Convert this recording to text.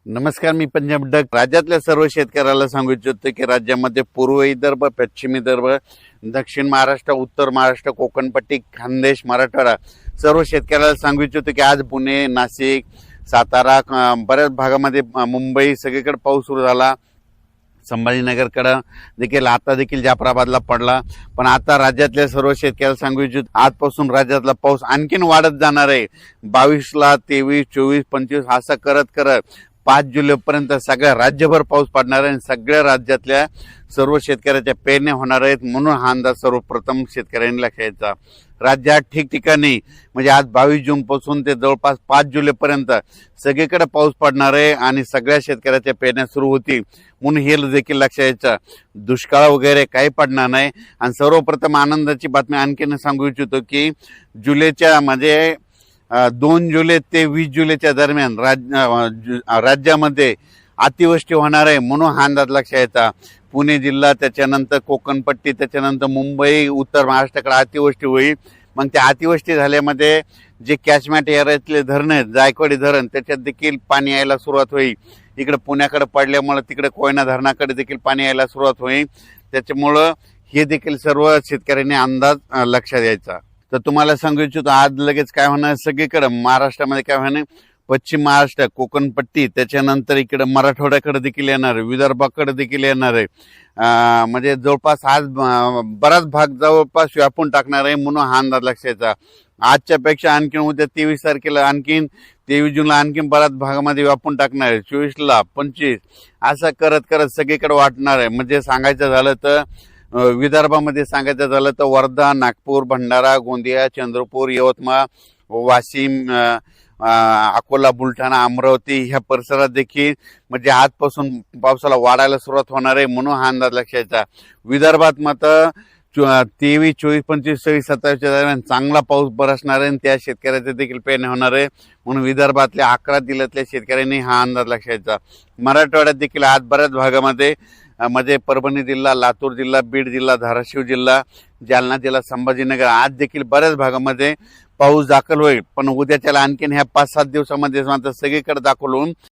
नमस्कार, मी पंजाब डक. राज्यातल्या सर्व शेतकऱ्याला सांगू इच्छितो की राज्यामध्ये पूर्व विदर्भ, पश्चिम विदर्भ, दक्षिण महाराष्ट्र, उत्तर महाराष्ट्र, कोकणपट्टी, खानदेश, मराठवाडा सर्व शेतकऱ्याला सांगू इच्छितो की आज पुणे, नाशिक, सातारा, बऱ्याच भागामध्ये मुंबई सगळीकडे पाऊस सुरू झाला. संभाजीनगरकडं देखील आता देखील जाफराबादला पडला. पण आता राज्यातल्या सर्व शेतकऱ्याला सांगू इच्छितो आजपासून राज्यातला पाऊस आणखीन वाढत जाणार आहे. 22ला 23, 24, 25 असं करत करत 5 जुलैपर्यंत सगळ्या राज्यभर पाऊस पडणार आहे आणि सगळ्या राज्यातल्या सर्व शेतकऱ्याच्या पेरण्या होणार आहेत. म्हणून हा अंदाज सर्वप्रथम शेतकऱ्यांनी लक्षात घ्यायचा. राज्यात ठिकठिकाणी म्हणजे आज 22 जून पासून ते जवळपास 5 जुलैपर्यंत सगळीकडे पाऊस पडणार आहे आणि सगळ्या शेतकऱ्याच्या पेरण्या सुरू होतील. म्हणून हे देखील लक्षात घ्यायचं, दुष्काळ वगैरे काही पडणार नाही. आणि सर्वप्रथम आनंदाची बातमी आणखीन सांगू इच्छितो की जुलैच्या म्हणजे 2 जुलै ते 20 जुलैच्या दरम्यान राज्यामध्ये अतिवृष्टी होणार आहे. म्हणून हा अंदाज लक्षात घ्यायचा. पुणे जिल्हा, त्याच्यानंतर कोकणपट्टी, त्याच्यानंतर मुंबई, उत्तर महाराष्ट्राकडे अतिवृष्टी होईल. मग त्या अतिवृष्टी झाल्यामध्ये जे कॅचमेंट एरियातले धरण आहेत, जायकवाडी धरण, त्याच्यात देखील पाणी यायला सुरुवात होईल. इकडे पुण्याकडे पडल्यामुळे तिकडे कोयना धरणाकडे देखील पाणी यायला सुरुवात होईल. त्याच्यामुळं हे देखील सर्व शेतकऱ्यांनी अंदाज लक्षात द्यायचा. तर तुम्हाला सांगू इच्छितो आज लगेच काय होणार, सगळीकडे महाराष्ट्रामध्ये काय होणार, पश्चिम महाराष्ट्र, कोकणपट्टी, त्याच्यानंतर इकडे मराठवाड्याकडे देखील येणार आहे, विदर्भाकडे देखील येणार आहे. म्हणजे जवळपास आज बराच भाग जवळपास व्यापून टाकणार आहे. म्हणून हा अंदाज लक्षात घ्यायचा. आजच्या पेक्षा आणखीन उद्या 23 तारखेला आणखीन 23 जूनला आणखीन बऱ्याच भागामध्ये व्यापून टाकणार आहे. 24ला 25 असं करत करत सगळीकडे वाटणार आहे. म्हणजे सांगायचं झालं तर विदर्भामध्ये सांगायचं झालं तर वर्धा, नागपूर, भंडारा, गोंदिया, चंद्रपूर, यवतमाळ, वाशिम, अकोला, बुलढाणा, अमरावती ह्या परिसरात देखील म्हणजे आजपासून पावसाला वाढायला सुरुवात होणार आहे. म्हणून हा अंदाज लक्षात घ्यायचा. विदर्भात मात्र 23, 24, 25, 26, 27च्या दरम्यान चांगला पाऊस बरसणार आहे आणि त्या शेतकऱ्याचे देखील पेरणी होणार आहे. म्हणून विदर्भातल्या 11 जिल्ह्यातल्या शेतकऱ्यांनी हा अंदाज लक्षात घ्यायचा. मराठवाड्यात देखील आज बऱ्याच भागामध्ये म्हणजे परभणी जिल्हा, लातूर जिल्हा, बीड जिल्हा, धाराशिव जिल्हा, जालना जिल्हा, संभाजीनगर आज देखील बऱ्याच भागामध्ये पाऊस दाखल होईल. पण उद्याच्याला आणखीन ह्या 5-7 दिवसामध्ये मात्र सगळीकडे दाखल होऊन